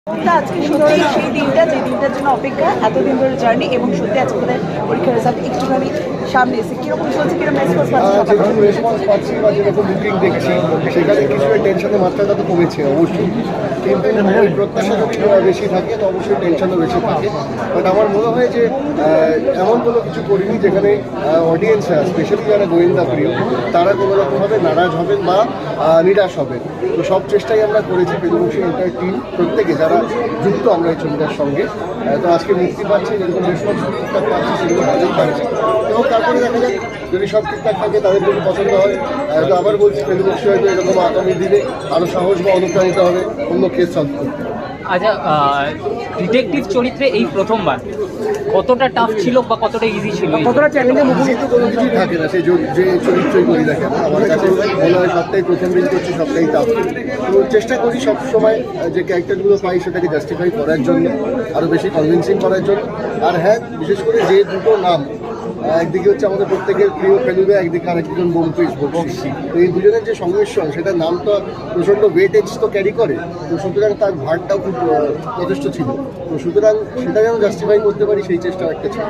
আজকে সত্যি সেই দিনটা যে দিনটার জন্য অপেক্ষা, এতদিন ধরে জার্নি, এবং সত্যি আজকে আমাদের পরীক্ষার রেজাল্ট একটুখানি সামনে এসে কিরকম চলছে, কিরকম রেসপন্স পাচ্ছি? যেরকম রেসপন্স পাচ্ছি বা যেরকম বুকিং দেখছি সেখানে কিছু টেনশনের মাত্রাটা তো কমেছে অবশ্যই, কিন্তু ওই প্রত্যাশা যদি বেশি থাকে তো অবশ্যই টেনশনও বেশি থাকে। বাট আমার মনে হয় যে এমন কোনো কিছু করিনি যেখানে অডিয়েন্স স্পেশালি যারা গোয়েন্দা প্রিয় তারা কোনো রকমভাবে নারাজ হবেন বা নিরাশ হবেন। তো সব চেষ্টাই আমরা করেছি পেদুবংশী এন্টার টিম প্রত্যেকে যারা যুক্ত আমরা এই ছবিটার সঙ্গে। তো আজকে মুক্তি পাচ্ছি, যেরকম রেসপন্স ঠিকঠাক পাচ্ছি সেগুলো ভালোই পাচ্ছি, এবং তারপরে দেখা যাক যদি সব ঠিকঠাক থাকে তাদের যদি পছন্দ হয়। তো আবার বলছি পেদুবংশী হয়তো এরকম আগামী দিনে আরও সাহস বা অনুপ্রাণিত হবে অন্য কেস সলভ করতে। আচ্ছা, ডিটেকটিভ চরিত্রে এই প্রথমবার কতটা টাফ ছিল বা কতটা ইজি ছিল, কতটা চ্যালেঞ্জের মুখে তো কোনো কিছুই থাকে না, সে যে চরিত্রই করি না কেন আমার কাছে মনে হয় সবটাই প্রথম দিন করছি, সবটাই টাফ। তো চেষ্টা করি সব সময় যে ক্যারেক্টারগুলো পাই সেটাকে জাস্টিফাই করার জন্য, আরও বেশি কনভিন্সিং করার জন্য। আর হ্যাঁ, বিশেষ করে যে দুটো নাম, একদিকে হচ্ছে আমাদের প্রত্যেকের প্রিয় ফেলুদা, একদিকে আরেকজন বোমফিশ বক্সি, তো এই দুজনের যে সংমিশ্রণ সেটার নাম তো প্রচণ্ড ওয়েটেজ তো ক্যারি করে, তো সুতরাং তার ভারটাও খুব যথেষ্ট ছিল। তো সুতরাং সেটা যেন জাস্টিফাই করতে পারি সেই চেষ্টা একটা ছিল।